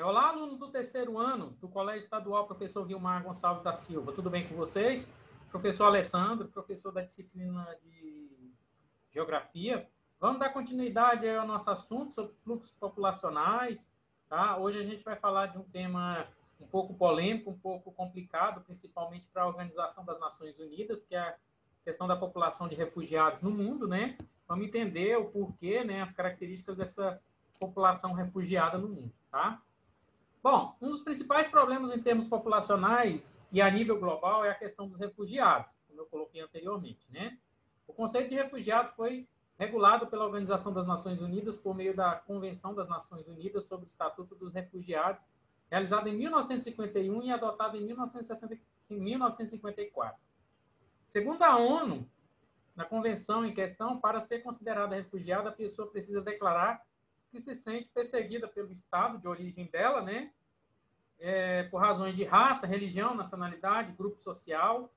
Olá, alunos do terceiro ano do Colégio Estadual Professor Vilmar Gonçalves da Silva. Tudo bem com vocês? Professor Alessandro, professor da disciplina de Geografia. Vamos dar continuidade ao nosso assunto sobre fluxos populacionais. Tá? Hoje a gente vai falar de um tema um pouco polêmico, um pouco complicado, principalmente para a Organização das Nações Unidas, que é a questão da população de refugiados no mundo, né? Vamos entender o porquê, né, as características dessa população refugiada no mundo, tá? Bom, um dos principais problemas em termos populacionais e a nível global é a questão dos refugiados, como eu coloquei anteriormente, né? O conceito de refugiado foi regulado pela Organização das Nações Unidas por meio da Convenção das Nações Unidas sobre o Estatuto dos Refugiados, realizada em 1951 e adotada em 1954. Segundo a ONU, na convenção em questão, para ser considerada refugiada, a pessoa precisa declarar que se sente perseguida pelo estado de origem dela, né? Por razões de raça, religião, nacionalidade, grupo social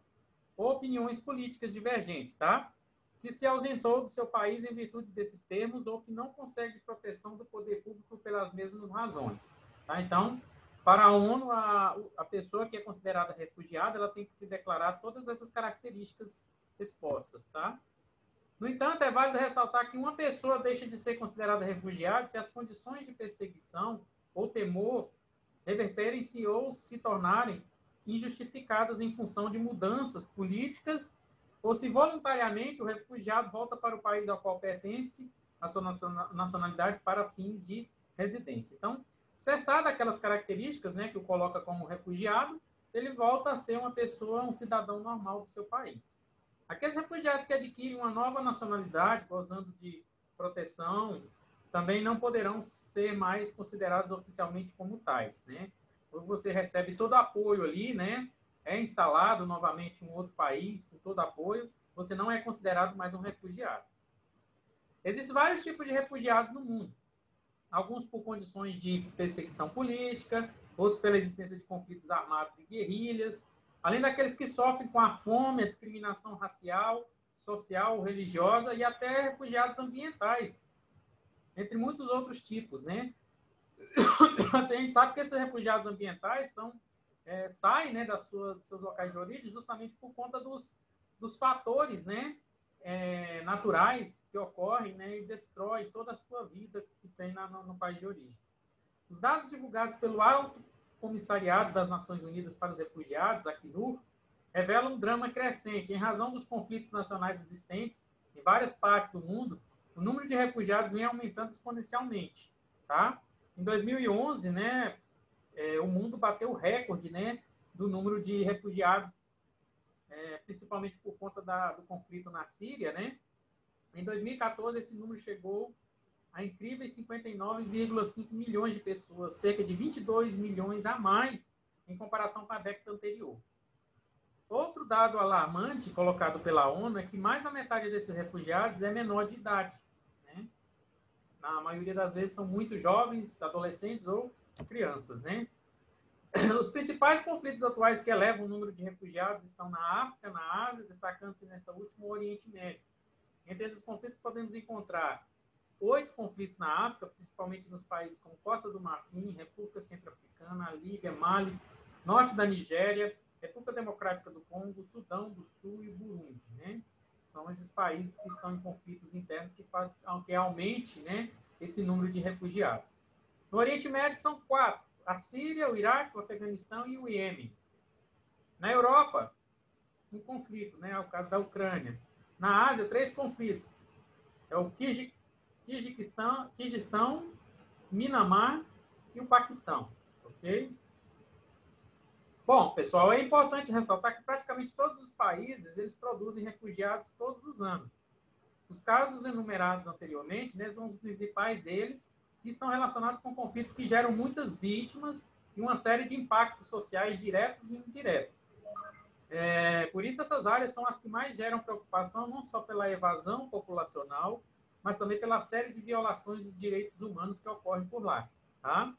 ou opiniões políticas divergentes, tá? Que se ausentou do seu país em virtude desses termos ou que não consegue proteção do poder público pelas mesmas razões, tá? Então, para a ONU, a pessoa que é considerada refugiada, ela tem que se declarar todas essas características expostas, tá? No entanto, é válido ressaltar que uma pessoa deixa de ser considerada refugiada se as condições de perseguição ou temor reverterem-se ou se tornarem injustificadas em função de mudanças políticas ou se voluntariamente o refugiado volta para o país ao qual pertence a sua nacionalidade para fins de residência. Então, cessada aquelas características, né, que o coloca como refugiado, ele volta a ser uma pessoa, um cidadão normal do seu país. Aqueles refugiados que adquirem uma nova nacionalidade, gozando de proteção, também não poderão ser mais considerados oficialmente como tais, né? Quando você recebe todo apoio ali, né? É instalado novamente em um outro país com todo apoio, você não é considerado mais um refugiado. Existem vários tipos de refugiados no mundo. Alguns por condições de perseguição política, outros pela existência de conflitos armados e guerrilhas, além daqueles que sofrem com a fome, a discriminação racial, social, religiosa e até refugiados ambientais, entre muitos outros tipos, né? A gente sabe que esses refugiados ambientais saem, né, dos seus locais de origem justamente por conta dos fatores, né, naturais que ocorrem, né, e destrói toda a sua vida que tem no país de origem. Os dados divulgados pelo Alto Comissariado das Nações Unidas para os Refugiados, Acnur, revelam um drama crescente. Em razão dos conflitos nacionais existentes em várias partes do mundo, o número de refugiados vem aumentando exponencialmente, tá? Em 2011, né, o mundo bateu o recorde, né, do número de refugiados, principalmente por conta do conflito na Síria, né? Em 2014, esse número chegou a incríveis 59,5 milhões de pessoas, cerca de 22 milhões a mais em comparação com a década anterior. Outro dado alarmante colocado pela ONU é que mais da metade desses refugiados é menor de idade, né? Na maioria das vezes são muito jovens, adolescentes ou crianças, né? Os principais conflitos atuais que elevam o número de refugiados estão na África, na Ásia, destacando-se nessa última o Oriente Médio. Entre esses conflitos podemos encontrar 8 conflitos na África, principalmente nos países como Costa do Marfim, República Centro-Africana, Líbia, Mali, Norte da Nigéria, República Democrática do Congo, Sudão do Sul e Burundi, né? São esses países que estão em conflitos internos que fazem com que aumente, né, esse número de refugiados. No Oriente Médio são 4, a Síria, o Iraque, o Afeganistão e o Iêmen. Na Europa, um conflito, né, é o caso da Ucrânia. Na Ásia, 3 conflitos, é o Quirguistão, Myanmar e o Paquistão, ok? Bom, pessoal, é importante ressaltar que praticamente todos os países eles produzem refugiados todos os anos. Os casos enumerados anteriormente, né, são os principais deles que estão relacionados com conflitos que geram muitas vítimas e uma série de impactos sociais diretos e indiretos. Por isso, essas áreas são as que mais geram preocupação, não só pela evasão populacional, mas também pela série de violações de direitos humanos que ocorrem por lá. Tá?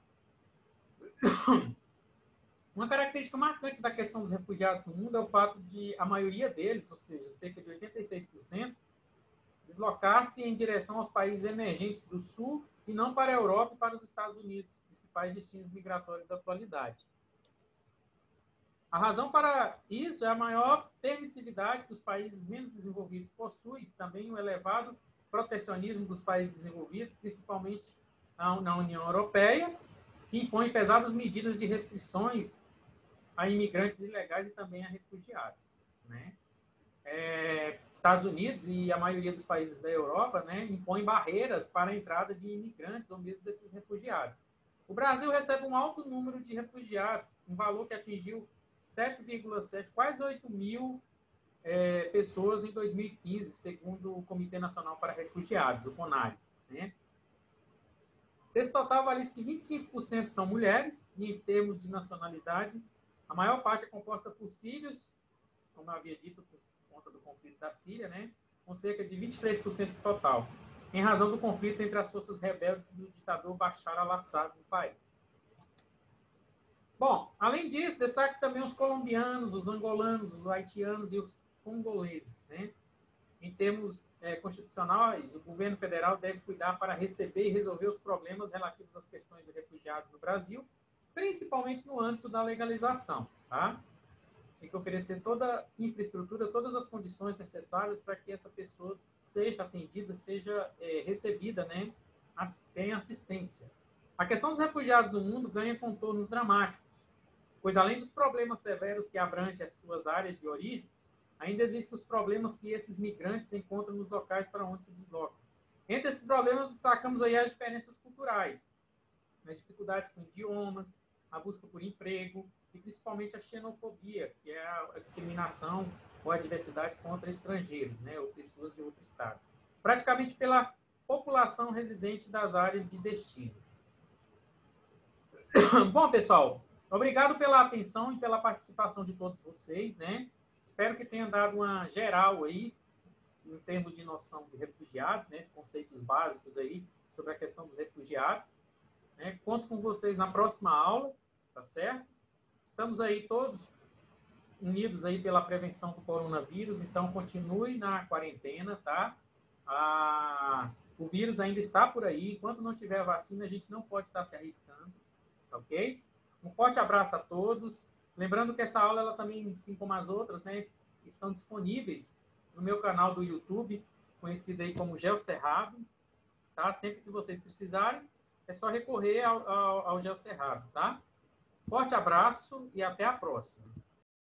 Uma característica marcante da questão dos refugiados no mundo é o fato de a maioria deles, ou seja, cerca de 86%, deslocar-se em direção aos países emergentes do Sul e não para a Europa e para os Estados Unidos, principais destinos migratórios da atualidade. A razão para isso é a maior permissividade que os países menos desenvolvidos possuem, também o elevado protecionismo dos países desenvolvidos, principalmente na União Europeia, que impõe pesadas medidas de restrições a imigrantes ilegais e também a refugiados, né? Estados Unidos e a maioria dos países da Europa, né, impõem barreiras para a entrada de imigrantes ou mesmo desses refugiados. O Brasil recebe um alto número de refugiados, um valor que atingiu 7,7, quase 8 mil pessoas em 2015, segundo o Comitê Nacional para Refugiados, o CONARE, né? Desse total, vale-se que 25% são mulheres, e em termos de nacionalidade, a maior parte é composta por sírios, como eu havia dito, por conta do conflito da Síria, né? Com cerca de 23% do total, em razão do conflito entre as forças rebeldes do ditador Bashar al-Assad no país. Bom, além disso, destaque também os colombianos, os angolanos, os haitianos e os congoleses, né? Em termos constitucionais, o governo federal deve cuidar para receber e resolver os problemas relativos às questões de refugiados no Brasil, principalmente no âmbito da legalização, tá? Tem que oferecer toda a infraestrutura, todas as condições necessárias para que essa pessoa seja atendida, seja recebida, né? Tenha assistência. A questão dos refugiados no mundo ganha contornos dramáticos, pois além dos problemas severos que abrangem as suas áreas de origem, ainda existem os problemas que esses migrantes encontram nos locais para onde se deslocam. Entre esses problemas, destacamos aí as diferenças culturais, as dificuldades com idiomas, a busca por emprego e principalmente a xenofobia, que é a discriminação ou a diversidade contra estrangeiros, né, ou pessoas de outro estado, praticamente pela população residente das áreas de destino. Bom, pessoal, obrigado pela atenção e pela participação de todos vocês, né? Espero que tenha dado uma geral aí, em termos de noção de refugiados, né? De conceitos básicos aí sobre a questão dos refugiados, né? Conto com vocês na próxima aula, tá certo? Estamos aí todos unidos aí pela prevenção do coronavírus, então continue na quarentena, tá? O vírus ainda está por aí, enquanto não tiver a vacina, a gente não pode estar se arriscando, ok? Um forte abraço a todos. Lembrando que essa aula, ela também, assim como as outras, né, estão disponíveis no meu canal do YouTube, conhecido aí como Geo Cerrado, tá? Sempre que vocês precisarem, é só recorrer ao Geo Cerrado, tá? Forte abraço e até a próxima.